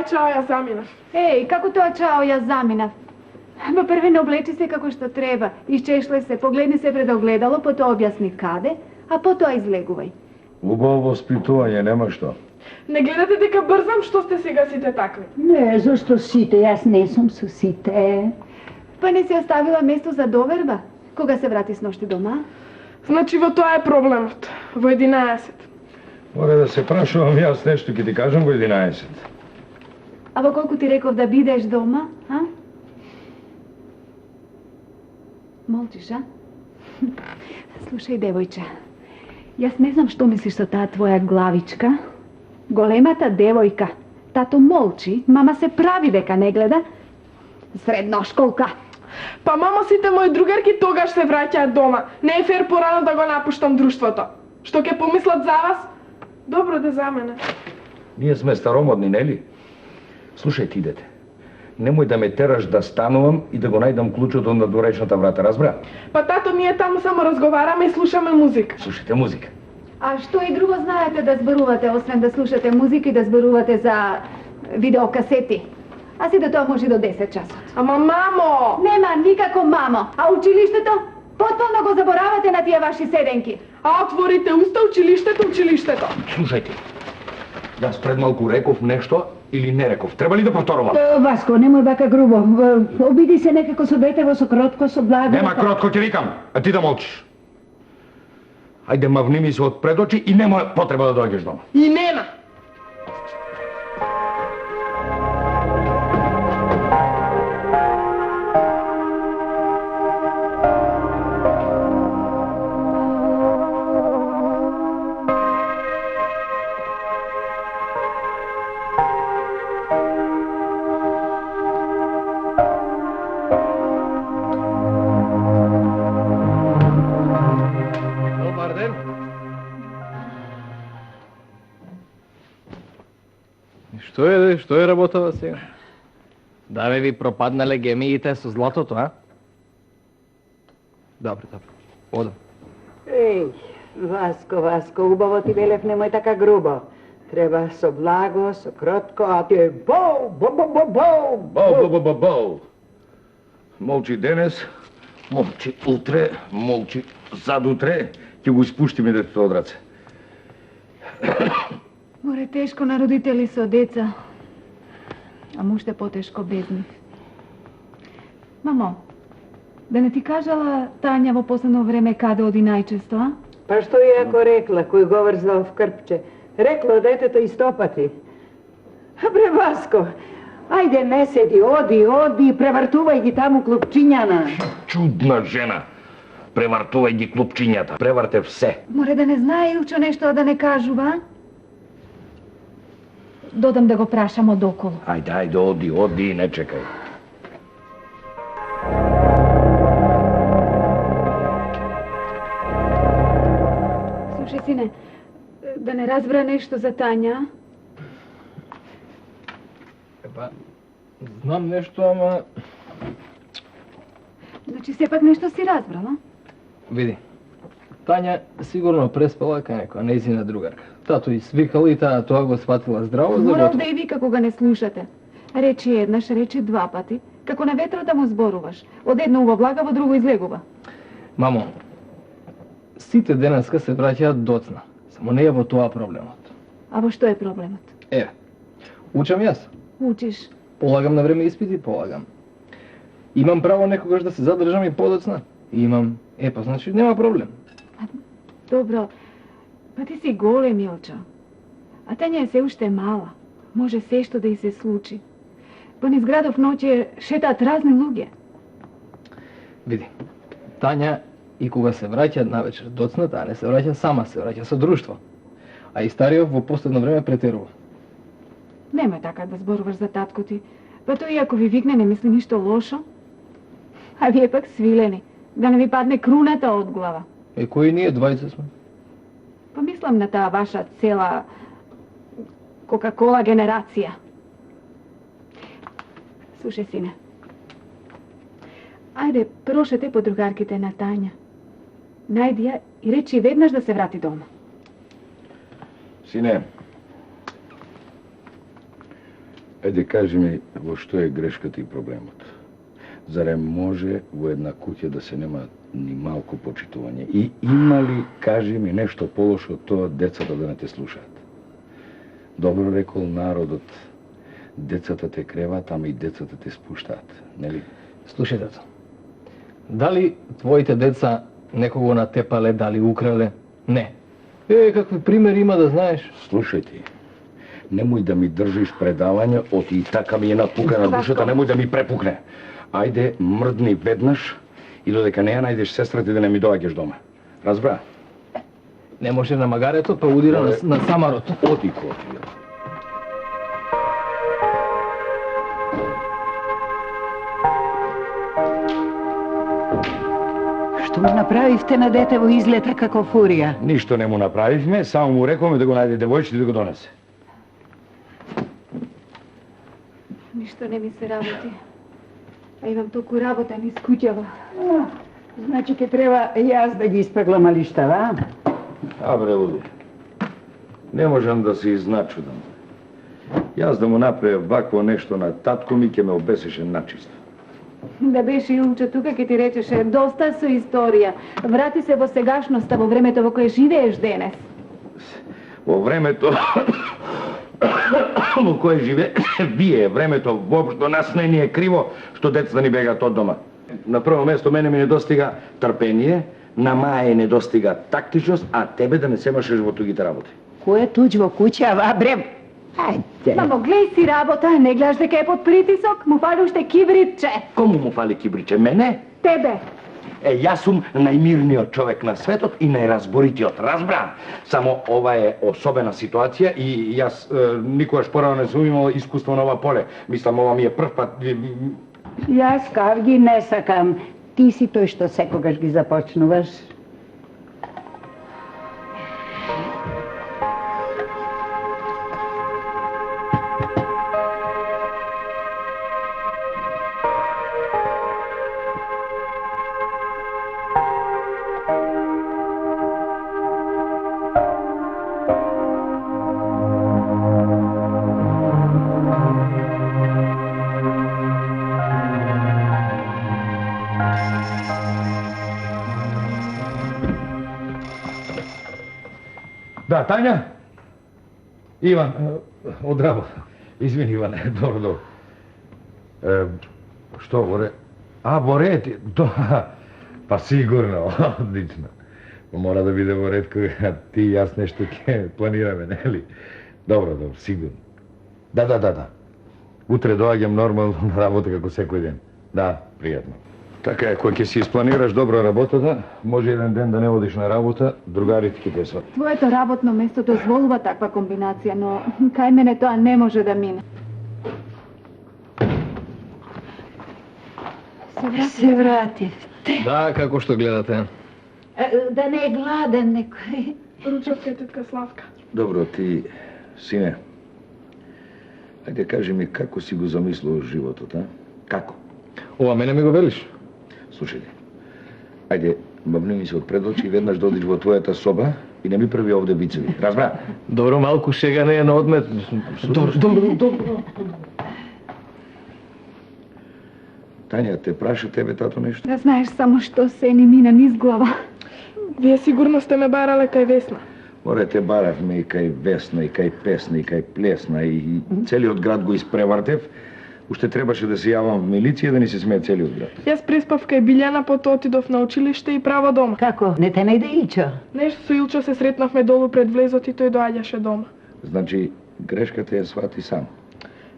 чао, ја заминав. Еј, како тоа чао, ја заминав? Ба прве не облечи се како што треба, исчешле се, погледни се пред огледало, потоа објасни каде, а потоа излегувај. Убаво воспитување, нема што. Не гледате дека брзам, што сте сега сите такви? Не, зашто сите? Јас не сум со сите. Па не си оставила место за доверба? Кога се врати с ношти дома? Значи во тоа е проблемот. Во 11. Мора да се прашувам јас нешто, ќе ти кажам во 11. А во колку ти реков да бидеш дома, а? Молчиш, а? Слушај, девојче, јас не знам што мислиш со таа твоја главичка. Големата девојка. Тато молчи, мама се прави дека не гледа. Средношколка. Па мамо, сите мои другарки тогаш се враќаат дома. Не е фер порано да го напуштам друштвото. Што ќе помислат за вас? Добро да за мене. Ние сме старомодни, нели? Слушај ти, дете. Немој да ме тераш да станувам и да го најдам клучото на дворечната врата, разбра? Па тато, ние таму само разговараме и слушаме музика. Слушате музика. А што и друго знаете да зборувате, освен да слушате музика и да зборувате за видеокасети? А си да тоа може до 10 часот. Ама мамо! Нема никако мамо. А училиштето? Потполно го заборавате на тие ваши седенки. А отворите уста, училиштето. Слушајте. Јас пред малку реков нешто или не реков? Треба ли да повторувам? Васко, немој вака грубо. Обиди се некако со детево, со кротко, со благо. Нема кротко, ќе викам, а ти да молчиш. Ајде, мавни ми се од пред очи и нема потреба да дојдеш дома. И нема. Што е работава сега? Да бе ви пропаднале гемиите со златото, а? Добре. Одам. Еј, Васко, убаво ти велев, немој така грубо. Треба со благо, со кротко, а ти е боу. Боу. Молчи денес, молчи утре, молчи задутре, ќе го испуштиме детето од раце. Море тешко на родители со деца, а уште потешко без нив. Мамо, да не ти кажала Тања во последно време каде оди најчесто, а? Па што ја ако рекла, кој го врзал в крпче? Рекло детето и стопати. Бре, Васко, ајде не седи, оди, превртувај ги таму клупчињана. Чудна жена. Превртувај ги клупчињата. Преврте все. Море да не знае Илчо нешто, а да не кажува, а? Додам да го прашам од околу. Ајде, оди, не чекај. Слушај, сине, да не разбра нешто за Тања? Епа, знам нешто, ама... Значи, сепак нешто си разбрала? Види, Тања сигурно преспала кај некоја нејзина другарка. Тато и свикала и тоа го сватила здраво за Морам готово. да и вика кога не слушате. Речи еднаш, речи два пати. Како на ветрата му зборуваш. Од едно ува влага, во друго излегува. Мамо, сите денеска се враќаат доцна. Само не е во тоа проблемот. А во што е проблемот? Учам јас. Учиш. Полагам на време испити, полагам. Имам право некогаш да се задржам и подоцна. Имам. Па значи нема проблем. Добро. Па ти си голем, Илчо. А Тања е се уште мала. Може се што да и се случи. По низ градов ноќе шетаат разни луѓе. Види, Тања и кога се враќа навечер доцна, таа не се враќа сама, се враќа со друштво. А и стариот во последно време претерува. Немој така да зборуваш за татко ти. Па тој и ако ви викне, не мисли ништо лошо. А вие пак свилени. Да не ви падне круната од глава. Кои ние двајца сме? Помислам на таа ваша цела Кока-кола генерација. Слушај, сине. Ајде, прошете по другарките на Тања. Најди ја и речи веднаш да се врати дома. Сине, Ајде кажи ми, во што е грешката и проблемот? Зарем може во една куќа да се нема ни малку почитување? И има ли, кажи ми, нешто полошо од тоа децата да не те слушаат? Добро рекол народот, децата те креват, ама и децата те спуштаат, нели? Слушај, тато. Дали твоите деца некого натепале, дали украле? Не. Какви примери има да знаеш? Слушај ти, немој да ми држиш предавање, оти и така ми е напукана душата, немој да ми препукне. Ајде, мрдни веднаш и додека не ја најдеш сестра ти да не ми доаѓаш дома. Разбра? Не може на магарето, па удира на самарото. Оти коти. Што му направивте на дете во излета како фурија? Ништо не му направивме, само му рековме да го најде девојчето и да го донесе. Ништо не ми се работи. А имам толку работа низ куќава. Значи ке треба јас да ги испеглам алиштава, А бре, луди. Не можам да се изначудам. Јас да му направев вакво нешто на татко ми, ќе ме обесеше начисто. Да беше Илчо тука, ке ти речеше, доста со историја. Врати се во сегашноста, во времето во кое живееш денес. Во времето во кое живе вие, времето воопшто нас не ни е криво што децата ни бегаат од дома. На прво место мене ми недостига трпение, на Маја недостига тактичност, а тебе да не се машеш во тугите работи. кој е туѓ во куќава, бре? Ајде. Мамо, глеј си работа, не гледаш дека е под притисок, му фали уште кибритче. Кому му фали кибриче? Мене? Тебе. Јас сум најмирниот човек на светот и најразборитиот, разбран. Само ова е особена ситуација и јас никогаш порано не сум имал искуство на ова поле. Мислам, ова ми е прв пат. Јас кавги не сакам. Ти си тој што секогаш ги започнуваш. Да, Тања? Иван, од работа. Извини, Иване, добро. Што, воре? А, во ред, па сигурно, одлично. Мора да биде во ред кога ти и јас нешто ќе планираме, нели? Добро, сигурно. Да. Утре доаѓам нормално на работа како секој ден. Да, пријатно. Така е, кога ќе си испланираш добро работата, може еден ден да не одиш на работа, другарите ќе те сватат. Твоето работно место дозволува таква комбинација, но кај мене тоа не може да мине. Се вративте. Да, како што гледате. Да не е гладен некој. Ручовка е тетка Славка. Добро, ти, сине, ајде кажи ми како си го замислуваш животот, а? Како? Ова мене ми го велиш? Слушај, ајде, бавни ми се од пред очи и веднаш додиш во твојата соба и не ми прави овде вицеви. Разбра? Добро, малку шега не е на одмет. Добро. Тања, те праша тебе тато нешто? Да знаеш само што се ни мина низ глава. Вие сигурно сте ме барале кај Весна. Море те баравме и кај Весна, и кај Песна, и кај Плесна, и целиот град го испревартев. Уште требаше да се јавам в милиција да ни се смее целиот град. Јас преспав кај Билјана, потоа отидов на училиште и право дома. Како? Не те најде Илчо? Нешто со Илчо се сретнавме долу пред влезот и тој доаѓаше дома. Значи, грешката ја свати сам.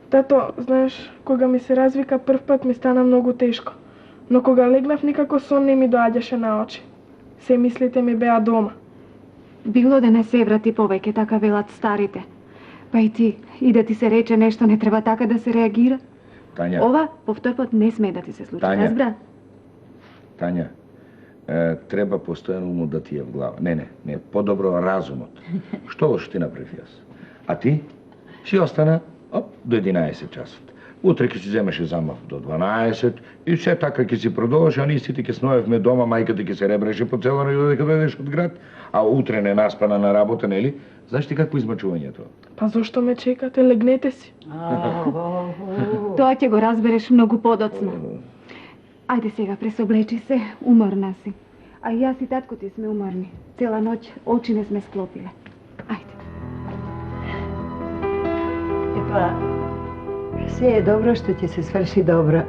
Тато, знаеш, кога ми се развика прв пат ми стана многу тешко. Но кога легнав никако сон не ми доаѓаше на очи. Се мислите ми беа дома. Било да не се врати повеќе, така велат старите. Па и ти, и да ти се рече нешто, не треба така да се реагира. Тања, Ова, повтор пат не смее да ти се случи, Тања. разбра? Тања, треба постојано умот да ти е в глава. Не, подобро разумот. Што ти направив јас? А ти си остана до 11 часот. Утре ќе си земеше замав до 12 и се така ќе си продолжи, а ние сите ќе сноевме дома, мајката ќе се ребреше по цело ноќ додека дојдеш од град, а утре не наспана на работа, нели? Знаеш ти какво измачувањето? Па зошто ме чекате? Легнете си. Тоа ќе го разбереш многу подоцна. Ајде сега, пресоблечи се, уморна си. А и јас и татко ти сме уморни. Цела ноќ очи не сме склопиле. Ајде. Епа, се е добро што ќе се сврши добро.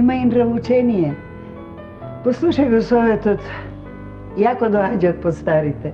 Има и нравучение. Послушај го советот, јако доаѓаат по старите.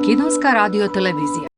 Македонска радио телевизија.